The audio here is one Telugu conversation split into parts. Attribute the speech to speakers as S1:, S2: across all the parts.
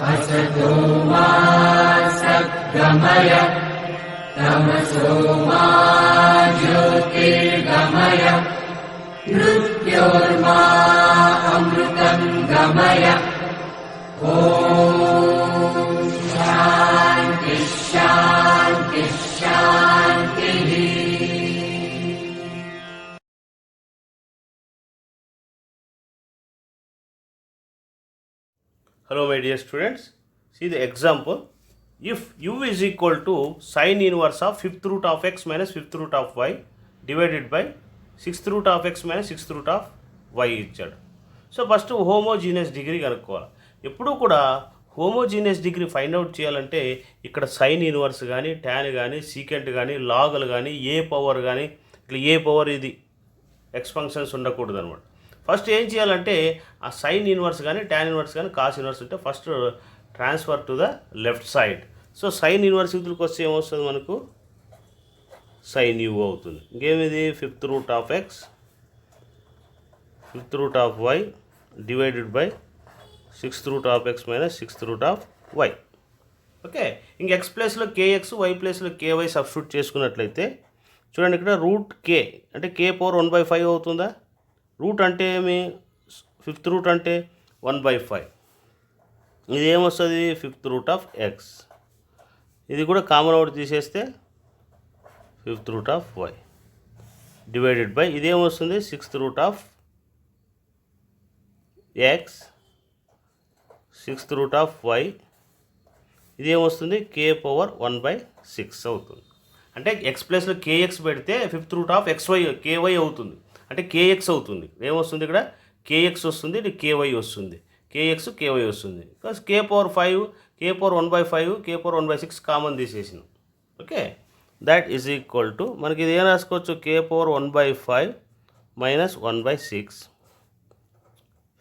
S1: असतो मा सद्गमय तमसो मा ज्योतिर्गमय मृत्योर्मा अमृतं गमय ॐ शान्ति शान्ति शान्तिः.
S2: Hello my dear students, see the example. If u is equal to sin inverse of 5th root of x minus 5th root of y divided by 6th root of x minus 6th root of y ఇచ్చాడు. సో ఫస్ట్ హోమోజీనియస్ డిగ్రీ కనుక్కోవాలి. ఎప్పుడూ కూడా హోమోజీనియస్ డిగ్రీ ఫైండ్ అవుట్ చేయాలంటే ఇక్కడ సైన్ ఇన్వర్స్ కానీ ట్యాన్ కానీ సీకెంట్ కానీ లాగులు కానీ ఏ పవర్ కానీ ఇట్లా ఏ పవర్ ఇది ఎక్స్ ఫంక్షన్స్ ఉండకూడదు అనమాట. ఫస్ట్ ఏం చేయాలంటే ఆ సైన్ ఇన్వర్స్ కానీ ట్యాన్ ఇన్వర్స్ కానీ కాస్ ఇన్వర్స్ ఉంటే first transfer to the left side. So sine inverse ఇదులకు వస్తే ఏమొస్తుంది మనకు సైన్ యూ అవుతుంది. ఇంకేమిది 5th root of x 5th root of y divided by 6th root of x minus 6th root of y. Okay, ఇంక ఎక్స్ ప్లేస్లో కేఎక్స్ వై ప్లేస్లో కేవై సబ్స్టిట్యూట్ చేసుకున్నట్లయితే చూడండి ఇక్కడ రూట్ కే అంటే కే పవర్ 1/5 అవుతుందా. రూట్ అంటే ఏమి 5th root అంటే 1/5. ఇది ఏమొస్తుంది 5th root of x. ఇది కూడా కామన్ అవుట్ తీసేస్తే 5th root of y divided by ఇదేమొస్తుంది 6th root of x 6th root of y ఇదేమొస్తుంది k పవర్ 1/6 అవుతుంది. అంటే ఎక్స్ ప్లేస్లో కేఎక్స్ పెడితే 5th root of xy KY అవుతుంది అంటే కేఎక్స్ అవుతుంది. ఏమొస్తుంది ఇక్కడ కేఎక్స్ వస్తుంది, ఇది కేవై వస్తుంది, కేఎక్స్ కేవై వస్తుంది. Because k power 5 k power 1/5 k power 1/6 common తీసేసినాం. Okay, that is equal to మనకి ఇది ఏం రాసుకోవచ్చు k power 1/5 minus 1/6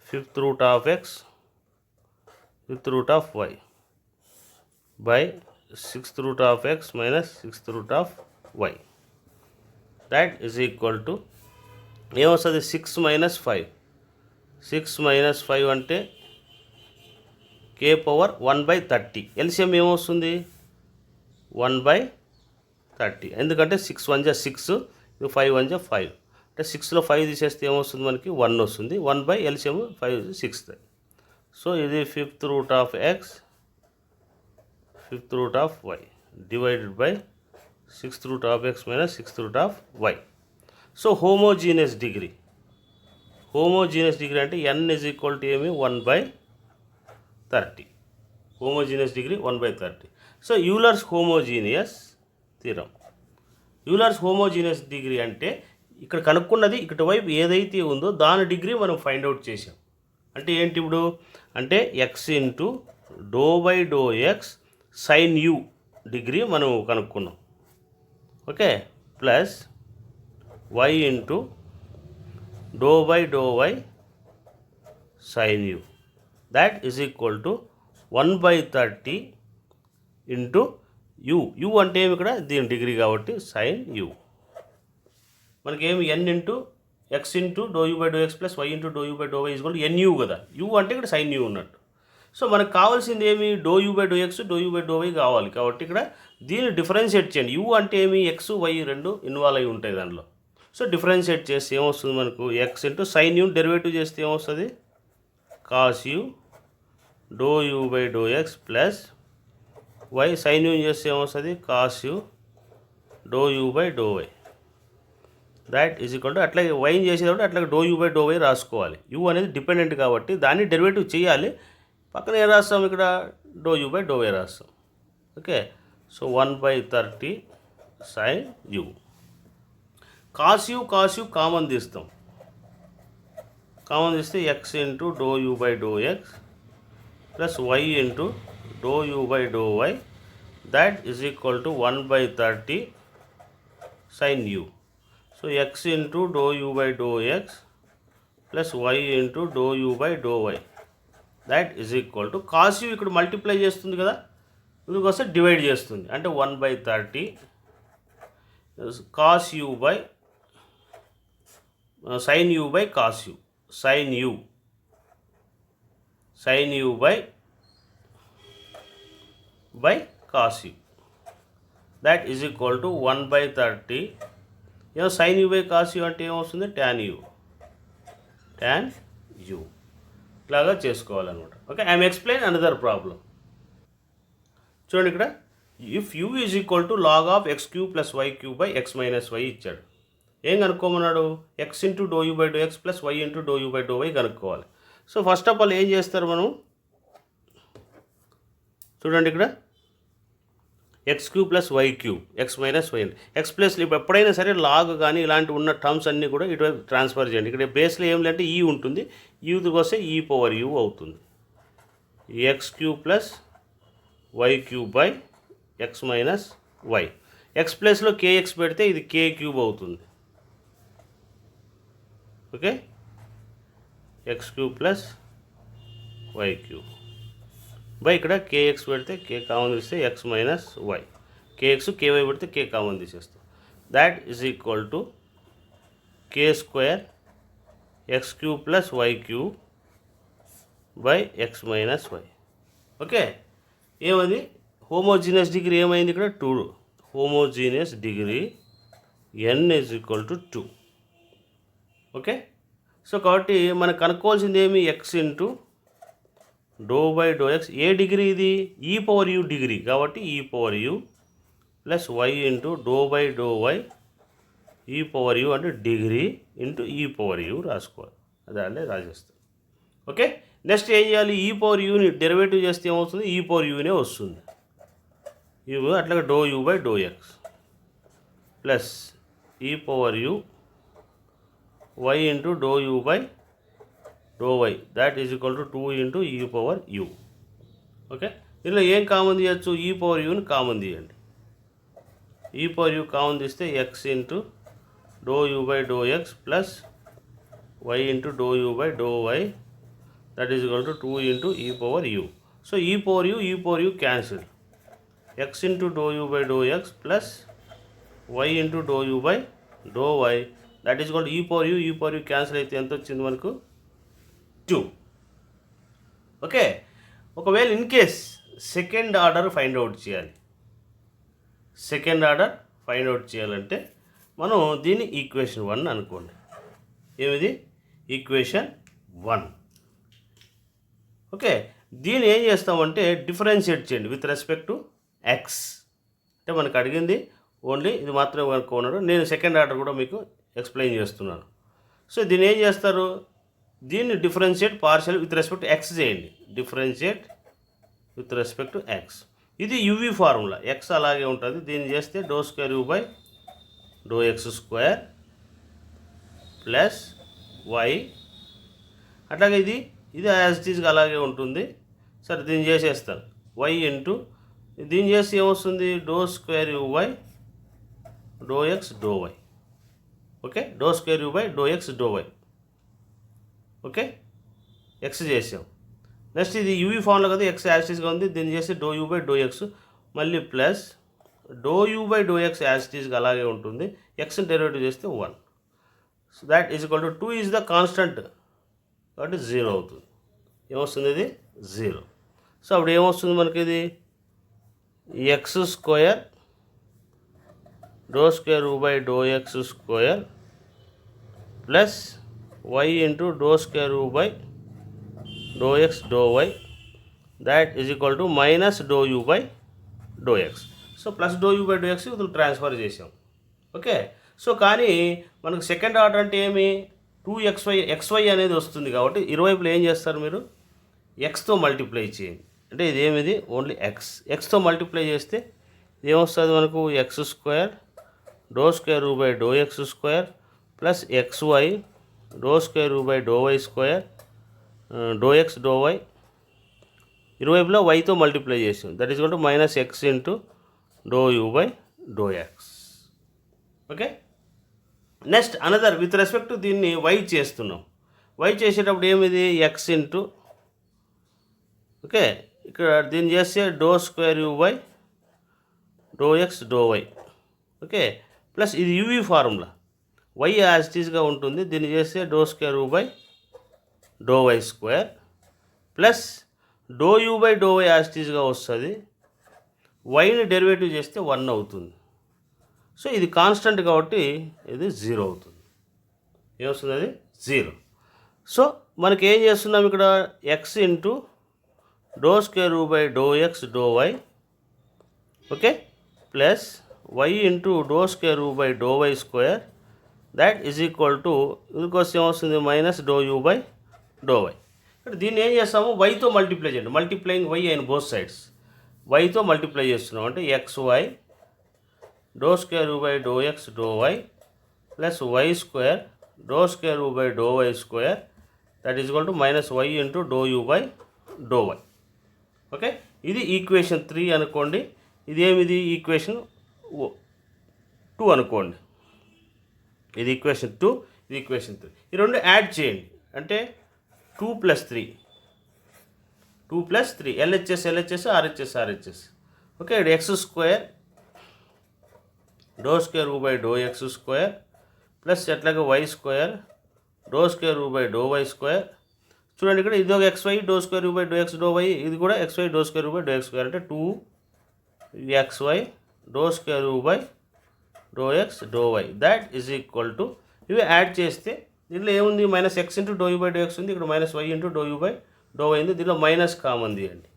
S2: 5th root of x 5th root of y by 6th root of x minus 6th root of y. That is equal to ఏమొస్తుంది 6 మైనస్ 5 6 మైనస్ 5 అంటే కే పవర్ 1/30. ఎల్సిఎం ఏమొస్తుంది 1/30 ఎందుకంటే 6 1 జా 6 5 1 జా 5 అంటే 6లో 5 తీసేస్తే ఏమొస్తుంది మనకి 1 వస్తుంది. 1 ఎల్సిఎం 5 6. సో ఇది 5th root of x 5th root of y divided by 6th root of x minus 6th root of y. So homogeneous degree అంటే n ఈజ్ ఈక్వల్ టు ఏమి 1/30. Homogeneous degree 1/30. So Euler's homogeneous theorem. Euler's homogeneous degree అంటే ఇక్కడ కనుక్కున్నది ఇక్కడ వైపు ఏదైతే ఉందో దాని డిగ్రీ మనం ఫైండ్ అవుట్ చేసాం. అంటే ఏంటి ఇప్పుడు అంటే x into do by do x sine u degree మనం కనుక్కున్నాం. Okay, plus y into do by do y sine u that is equal to 1/30 into u అంటే ఏమి ఇక్కడ దీని డిగ్రీ కాబట్టి సైన్ యూ. మనకి ఏమి n into x into do u by do x plus y into do u by do y is equal to n u కదా. యూ అంటే ఇక్కడ సైన్ యూ ఉన్నట్టు. సో మనకు కావాల్సింది ఏమి dou u by do x do u by do y కావాలి కాబట్టి ఇక్కడ దీన్ని డిఫరెన్షియేట్ చేయండి. యూ అంటే ఏమి ఎక్స్ వై రెండు ఇన్వాల్వ్ అయి ఉంటాయి దానిలో. సో డిఫరెన్షియేట్ చేస్తే ఏమొస్తుంది మనకు x into sine u derivative చేస్తే ఏమొస్తుంది cos u do u by do x plus y sine u చేస్తే ఏమొస్తుంది cos u do u by do y that is equal to అట్లాగే వైన్ చేసేటప్పుడు అట్లాగే do u by do y రాసుకోవాలి. యూ అనేది డిపెండెంట్ కాబట్టి దాన్ని డెరివేటివ్ చేయాలి. పక్కన ఏం రాస్తాం ఇక్కడ do u by do y రాస్తాం. Okay, so 1/30 sine u. Cos u common తీస్తాం. కామన్ తీస్తే x into do u by do x plus y into do u by do y that is equal to 1/30 sine u. So x into do u by do x plus y into do u by do y that is equal to cos u ఇక్కడ మల్టిప్లై చేస్తుంది కదా, ఇందుకోసం డివైడ్ చేస్తుంది అంటే 1/30 cos u by sine u by cos u. sin u by cos u, that is equal to 1/30. sin u by cos u అంటే ఏమొస్తుంది, tan u ఇలాగా చేసుకోవాలన్నమాట. Okay, I'm explain another problem. చూడండి ఇక్కడ, if u is equal to log of x cube plus y cube by x minus y ఇచ్చాడు. ఏం కనుక్కోమన్నాడు, x into do u by do x plus y into do u by do y కనుక్కోవాలి. సో ఫస్ట్ ఆఫ్ ఆల్ ఏం చేస్తారు మనం, చూడండి ఇక్కడ x cube plus y cube x minus y, x plus ఇప్పుడు ఎప్పుడైనా సరే లాగ్ కానీ ఇలాంటి ఉన్న టర్మ్స్ అన్నీ కూడా ఇటువైపు ట్రాన్స్ఫర్ చేయండి. ఇక్కడ బేస్లో ఏం లేదంటే ఈ ఉంటుంది, యూకి వస్తే ఈ పవర్ యూ అవుతుంది. X cube plus y cube by x minus y, x ప్లస్లో కేఎక్స్ పెడితే ఇది కే క్యూబ్ అవుతుంది. Okay, x cube plus y cube by ఇక్కడ కేఎక్స్ పెడితే కే కామన్ తీస్తే x minus y, k x k y పెడితే కే కామన్ తీసేస్తాం. That is equal to k square x cube plus y cube by x minus y. Okay, ఏమది హోమోజీనియస్ డిగ్రీ ఏమైంది ఇక్కడ 2, homogeneous degree n is equal to 2. Okay, so కాబట్టి మనకు కనుక్కోవాల్సింది ఏమి, x into do by do x, ఏ డిగ్రీ ఇది, ఈ పవర్ యూ డిగ్రీ కాబట్టి e power u plus y into do by do y, e power u అంటే degree into e power u రాసుకోవాలి, అదే రాసేస్తాం. ఓకే, నెక్స్ట్ ఏం చేయాలి, ఈ పవర్ యూని డెరివేటివ్ చేస్తే ఏమవుతుంది, ఈ పవర్ యూనే వస్తుంది. యూ అట్లాగే do u by do x plus e power u y into do u by do y, that is equal to 2 into e power u. Okay, దీనిలో ఏం కామన్ తీయచ్చు, ఈ పవర్ యూని కామన్ తీయండి. ఈ పవర్ యూ కామన్ తీస్తే x into do u by do x plus y into do u by do y, that is equal to 2 into e power u. So e power u cancel, x into do u by do x plus y into do u by do y, that is equal to e power u cancel అయితే ఎంత వచ్చింది మనకు, 2. ఓకే, ఒకవేళ in case second order find out చేయాలి, సెకండ్ ఆర్డర్ ఫైండ్ అవుట్ చేయాలంటే మనం దీన్ని ఈక్వేషన్ 1 అనుకోండి. ఏమిది, ఈక్వేషన్ 1. ఓకే, దీన్ని ఏం చేస్తామంటే డిఫరెన్షియేట్ చేయండి విత్ రెస్పెక్ట్ టు ఎక్స్. అంటే మనకు అడిగింది ఓన్లీ ఇది మాత్రమే కనుక్కున్నాడు, నేను సెకండ్ ఆర్డర్ కూడా మీకు ఎక్స్ప్లెయిన్ చేస్తున్నాను. సో దీన్ని ఏం చేస్తారు, దీన్ని differentiate partial with respect to x చేయండి, differentiate with respect to x. ఇది యువి ఫార్ములా, ఎక్స్ అలాగే ఉంటుంది. దీన్ని చేస్తే do square u by do x square plus y, అట్లాగే ఇది యాజ్ ఇట్ ఈజ్గా అలాగే ఉంటుంది. సరే దీన్ని చేసేస్తాను, వై ఇంటూ దీన్ని చేస్తే ఏమొస్తుంది, do square u by do x do y. Okay, do square u by do x do y. Okay, x చేసాం. నెక్స్ట్ ఇది యూవీ ఫార్ములా కదా, ఎక్స్ యాస్టీస్గా ఉంది, దీన్ని చేస్తే do u by do x మళ్ళీ plus do u by do x యాస్టీస్గా అలాగే ఉంటుంది, ఎక్స్ డెరివేటివ్ చేస్తే 1. So that is equal to 2 is the constant కాబట్టి 0 అవుతుంది. ఏమొస్తుంది, ఇది 0. సో అప్పుడు ఏమొస్తుంది మనకి, ఇది x square do square u by do x square plus y into dou square u by dou x dou y, that is equal to minus dou u by dou x. So plus do u by do x ఇది ట్రాన్స్ఫర్ చేసాం. ఓకే, సో కానీ మనకు సెకండ్ ఆర్డర్ అంటే ఏమి, 2xy అనేది వస్తుంది కాబట్టి ఇరువైపులు ఏం చేస్తారు మీరు, ఎక్స్తో మల్టిప్లై చేయండి. అంటే ఇదేమిది ఓన్లీ ఎక్స్తో మల్టిప్లై చేస్తే ఏమొస్తుంది మనకు, x square do square u by do x square plus xy do square u by do y square do x do y, ఇరువైపులో వైతో మల్టిప్లై చేసాం, that is equal to minus x into do u by do x. Okay, next another with respect to దీన్ని వై చేస్తున్నాం. వై చేసేటప్పుడు ఏమిది, ఎక్స్ ఇంటూ, ఓకే ఇక్కడ దీన్ని చేస్తే do square u by do x do y. Okay, plus ఇది u v formula, y as it ఈస్గా ఉంటుంది, దీన్ని చేస్తే do square u by do y square plus do u by do y యాస్టీస్గా వస్తుంది. వైని డెరివేటివ్ చేస్తే 1 అవుతుంది. సో ఇది కాన్స్టెంట్ కాబట్టి ఇది 0 అవుతుంది. ఏమొస్తుంది? అది 0. సో మనకి ఏం చేస్తున్నాం ఇక్కడ? X into do square root by do x do y, okay, plus y into do square root by do y square, that is equal to ఇందుకోసం ఏమొస్తుంది? Minus dou u by do y. ఇక్కడ దీన్ని ఏం చేస్తాము? వైతో మల్టిప్లై చేయండి. మల్టిప్లైయింగ్ వై అయిన బోత్ సైడ్స్ వైతో మల్టిప్లై చేస్తున్నాం అంటే x y do square root by do x do y plus y square do square root by do y square, that is equal to minus y into do u by do y. Okay, ఇది ఈక్వేషన్ 3 అనుకోండి. ఇదేమిది? ఈక్వేషన్ 2 అనుకోండి. ఇది ఈక్వేషన్ 2, ఇది ఈక్వేషన్ 3. ఈ రెండు యాడ్ చేయండి అంటే 2 + 3, 2 + 3, LHS LHS, RHS RHS. Okay, ఇది x square do square root by do x square plus ఎట్లాగే y square do square root by do y square. చూడండి ఇక్కడ ఇది ఒక x y do square root by do x do y, ఇది కూడా x y do square root by do x square అంటే 2xy do square root by do x do y, that is equal to ఇవి యాడ్ చేస్తే దీంట్లో ఏముంది? Minus x into do u by do x ఉంది, ఇక్కడ minus y into do u by do y ఉంది. దీంట్లో మైనస్ కామన్ తీయండి.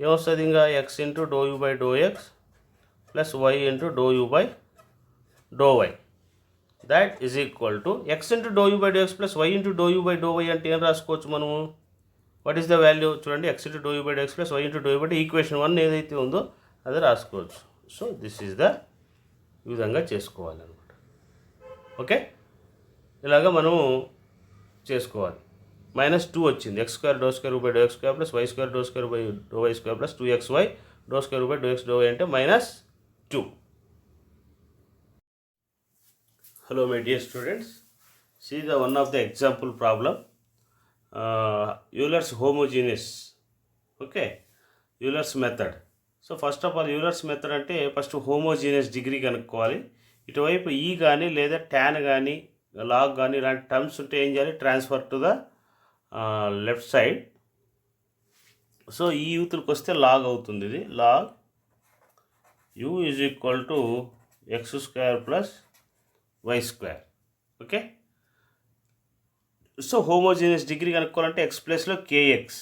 S2: ఏమొస్తుంది? ఇంకా x into do u by do x plus y into do u by do y, that is equal to x into do u by do x plus y into do u by do y అంటే ఏం రాసుకోవచ్చు మనము? What is the value? చూడండి, x into do u by do x plus y into do u by equation 1 ఏదైతే ఉందో అది రాసుకోవచ్చు. సో దిస్ ఈజ్ ద ఈ విధంగా చేసుకోవాలన్నమాట. ఓకే, ఇలాగా మనము చేసుకోవాలి. -2 వచ్చింది. X square do square root by do x square plus y square do square by do y square plus 2xy do square root by do x do y అంటే -2. Hello my dear students, see the one of the example problem, Euler's homogeneous, okay, Euler's method. So first of all Euler's method అంటే ఫస్ట్ హోమోజీనియస్ డిగ్రీ కనుక్కోవాలి. ఇటువైపు ఈ కానీ లేదా ట్యాన్ కానీ లాగ్ కానీ ఇలాంటి టర్మ్స్ ఉంటే ఏం చేయాలి? Transfer to the left side. So ఈ యూతులకు వస్తే లాగ్ అవుతుంది. ఇది log u is equal to x square plus y square. Okay, so homogeneous degree కనుక్కోవాలంటే ఎక్స్ ప్లస్లో కేఎక్స్,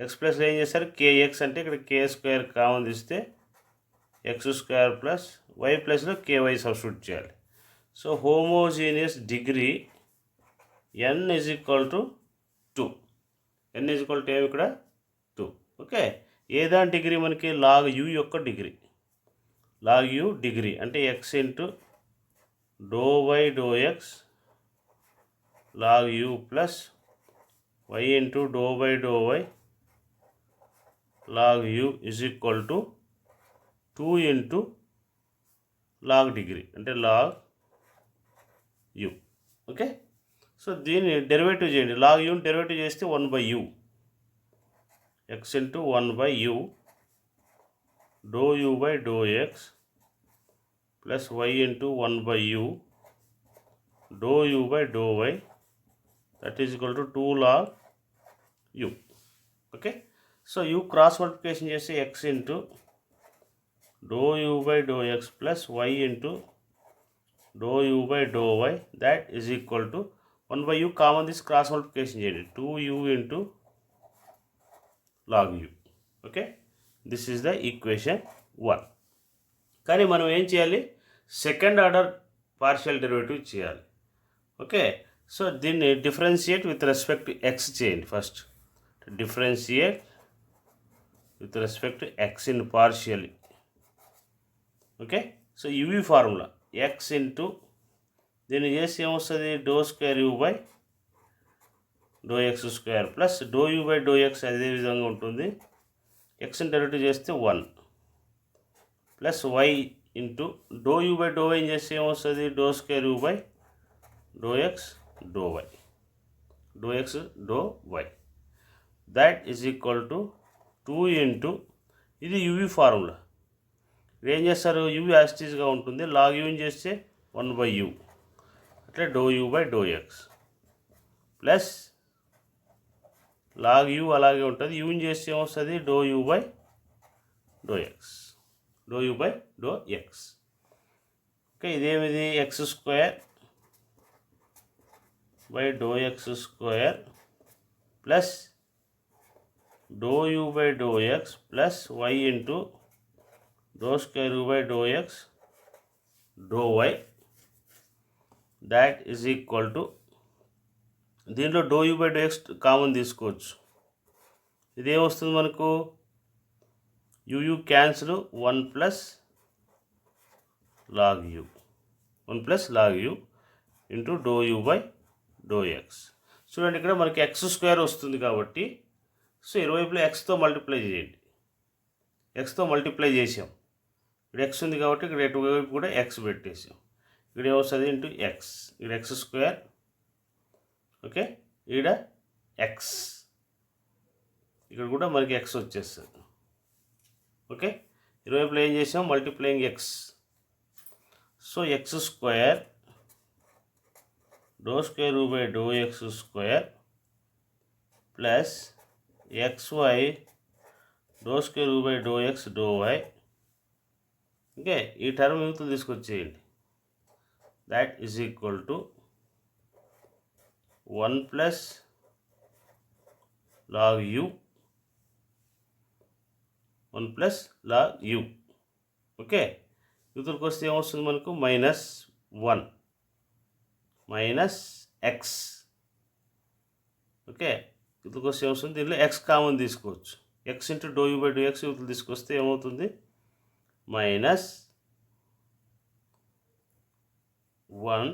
S2: ఎక్స్ ప్లస్లో ఏం చేస్తారు? కేఎక్స్ అంటే ఇక్కడ కే స్క్వేర్ కామన్ తీస్తే ఎక్స్ స్క్వేర్ ప్లస్ వై ప్లస్లో కేవై సబ్స్టిట్యూట్ చేయాలి. So homogeneous degree n is equal to 2. N is equal to ఏమి ఇక్కడ? 2. ఓకే, ఏదాని డిగ్రీ మనకి? లాగ్ యూ యొక్క డిగ్రీ. లాగ్ యూ డిగ్రీ అంటే x into dou y do x log u plus y into dou y dou y log u is equal to 2 into log degree అంటే log u. ఓకే, సో దీన్ని డెరివేటివ్ చేయండి. log u డెరివేటివ్ చేస్తే 1/u x into 1/u do u by do x plus y into 1/u do u by do y, that is equal to 2 log u. Okay, so u cross multiplication చేస్తే x into do u by do x plus y into do u by do y, that is equal to 1/u common తీసి క్రాస్ మల్టిప్లికేషన్ చేయండి 2u into log u. Okay, this is the equation 1. కానీ మనం ఏం చేయాలి? సెకండ్ ఆర్డర్ పార్షియల్ డెరివేటివ్ చేయాలి. ఓకే, సో దీన్ని differentiate with respect to x చేయండి. First differentiate with respect to x in partially. Okay, so UV formula x into దీన్ని చేసి ఏమొస్తుంది? Do square u by do x square plus do u by do x అదే విధంగా ఉంటుంది. ఎక్స్ని డెరివేటివ్ చేస్తే 1 plus y into do u by do y చేస్తే ఏమొస్తుంది? Do square u by do x do y, do x do y, that is equal to 2 into ఇది యువి ఫార్ములా. ఏం చేస్తారు? యువి యాస్టీస్గా ఉంటుంది. లాగ్ యూని చేస్తే 1/u అట్లా doe u by do x plus log u అలాగే ఉంటుంది. యూని చేస్తే ఏమొస్తుంది, doe u by do x, do u by do x. Okay, ఇదేమిది x square by do x square plus do u by do x plus y into do square u by do x do y, that is equal to, దీంట్లో doe u by do x common తీసుకోవచ్చు. ఇదేమొస్తుంది మనకు, u cancel 1 plus log u, 1 plus log u into do u by do x. చూడండి ఇక్కడ మనకి ఎక్స్ స్క్వేర్ వస్తుంది కాబట్టి, సో ఇరువైపులో ఎక్స్తో మల్టిప్లై చేయండి. ఎక్స్తో మల్టిప్లై చేసాం, ఇక్కడ ఎక్స్ ఉంది కాబట్టి ఇక్కడ ఎటువైపు కూడా ఎక్స్ పెట్టేసాం. ఇక్కడ ఏమొస్తుంది ఇంటూ ఎక్స్, ఇక్కడ ఎక్స్ స్క్వేర్, ఓకే, ఇక్కడ ఎక్స్, ఇక్కడ కూడా మనకి ఎక్స్ వచ్చేస్తుంది. ఓకే, ఇరువైపులో ఏం చేసాం, multiplying x. So x square do square by do x square plus XY do square by do x do y. Okay, ఈ టర్మ్ యూత్ తీసుకొచ్చేయండి. That is equal to 1 plus log u, 1 plus log u. Okay, యూతులకు వస్తే ఏమొస్తుంది మనకు, -1 మైనస్ ఎక్స్. ఓకే, యూతులకు వస్తే ఏమొస్తుంది, దీనిలో ఎక్స్ కామన్ తీసుకోవచ్చు. X into do u by do x యూతులు తీసుకొస్తే ఏమవుతుంది, -1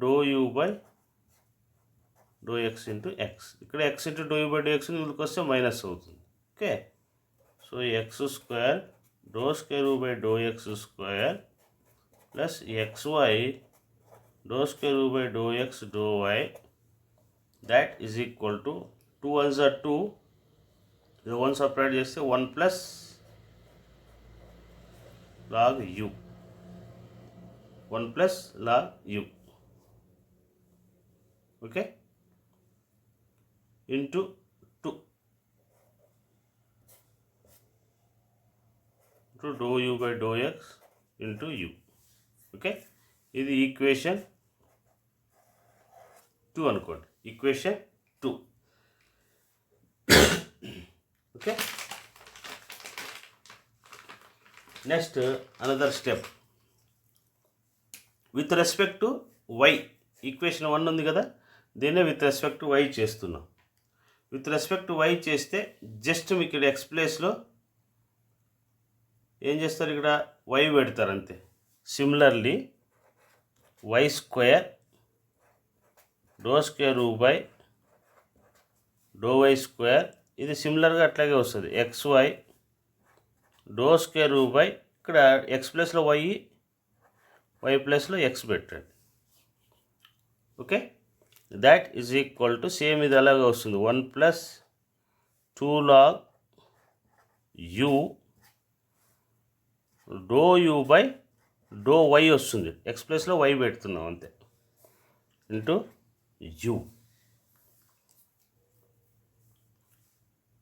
S2: doe u by do x into x. ఇక్కడ x into do u by do x యూతులకు వస్తే మైనస్ అవుతుంది. Okay, so x square do square by do x square plus XY do square by do x do y, that is equal to 2 ones are 2, the 1 separate చేస్తే 1 plus log u, 1 plus log u. Okay, into 2 dou u by do x into u. Okay, ఇది ఈక్వేషన్ 2 అనుకోండి, equation 2. Okay, next another step with respect to y. Equation 1 ఉంది కదా, దీన్నే విత్ రెస్పెక్ట్ టు వై చేస్తున్నాం. విత్ రెస్పెక్ట్ టు వై చేస్తే జస్ట్ మీకు ఇక్కడ ఎక్స్ ప్లేస్లో ఏం చేస్తారు, ఇక్కడ వై పెడతారు అంతే. Similarly y square do square by do y square, ఇది సిమిలర్గా అట్లాగే వస్తుంది. XY డో స్క్వేర్ బై, ఇక్కడ ఎక్స్ ప్లస్లో వై, వై ప్లస్లో ఎక్స్ పెట్టండి. Okay, that is equal to, same ఇది అలాగే వస్తుంది, 1 plus 2 log u do u by do y వస్తుంది. ఎక్స్ ప్లస్లో వై పెడుతున్నాం అంతే, ఇంటూ యూ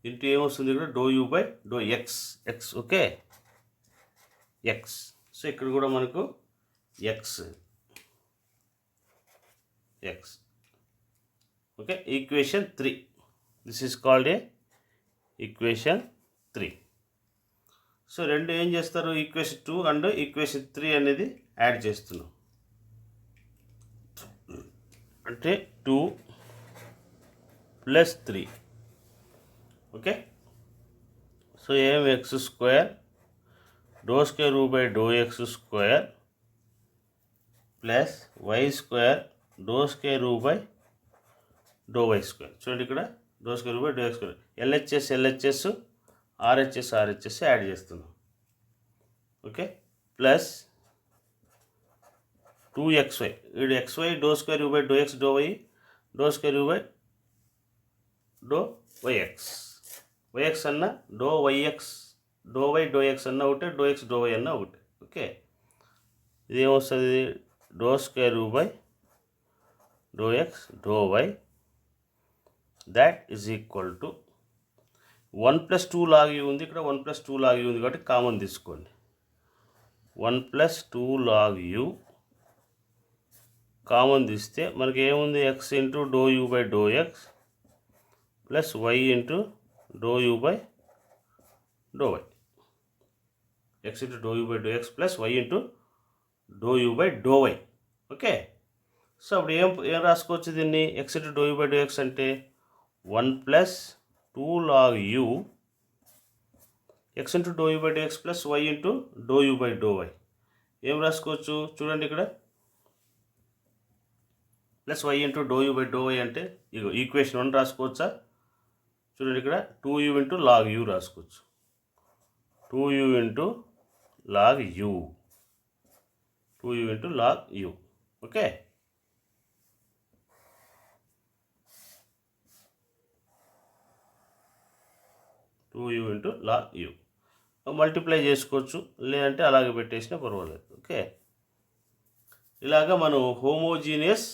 S2: ఇంటూ ఏమొస్తుంది ఇక్కడ, do u by do x, x. Okay, x. So ఇక్కడ కూడా మనకు X, x. Okay, equation 3, this is called a equation 3. So రెండు ఏం చేస్తారు, ఈక్వేషన్ 2 అండ్ ఈక్వేషన్ 3 అనేది యాడ్ చేస్తున్నాం. అంటే 2 ప్లస్ 3. ఓకే, సో ఏం x square do square by do x square plus y square do square by do y square. చూడండి ఇక్కడ doe square by do x square, LHS LHS, RHS RHS add చేస్తున్నాం. ఓకే, ప్లస్ 2XY, ఇది XY do square by do x do y, do square by doe y x. Y x అన్న doe y x, doe y do x అన్న ఒకటే, డో ఎక్స్ డో వై అన్న ఒకటే. ఓకే, ఇది ఏమొస్తుంది, do square by do x do y that is equal to 1 + 2 log u ఉంది, ఇక్కడ 1 + 2 log u ఉంది కాబట్టి కామన్ తీసుకోండి. 1 + 2 log u కామన్ తీస్తే మనకి ఏముంది, x into do u by do x plus y into do u by do y, x into do u by do x plus y into do u by do y. Okay, so అప్పుడు ఏం రాసుకోవచ్చు దీన్ని, x into do u by do x అంటే 1 + 2 log u x into do u by do x plus y into do u by do y. ఏం రాసుకోవచ్చు చూడండి, ఇక్కడ plus y into do u by do y అంటే ఇగో ఈక్వేషన్ 1 రాసుకోవచ్చా, చూడండి ఇక్కడ 2u ఇంటూ లాగ్ u రాసుకోవచ్చు, 2u into log u, 2u into log u. Okay, two u into log u multiply చేసుకోవచ్చు, లేదంటే అలాగే పెట్టేసినా పర్వాలేదు. ఓకే, ఇలాగా మనం హోమోజీనియస్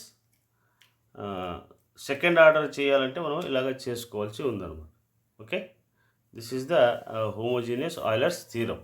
S2: సెకండ్ ఆర్డర్ చేయాలంటే మనం ఇలాగ చేసుకోవాల్సి ఉందన్నమాట. Okay, this is the homogeneous Euler's theorem.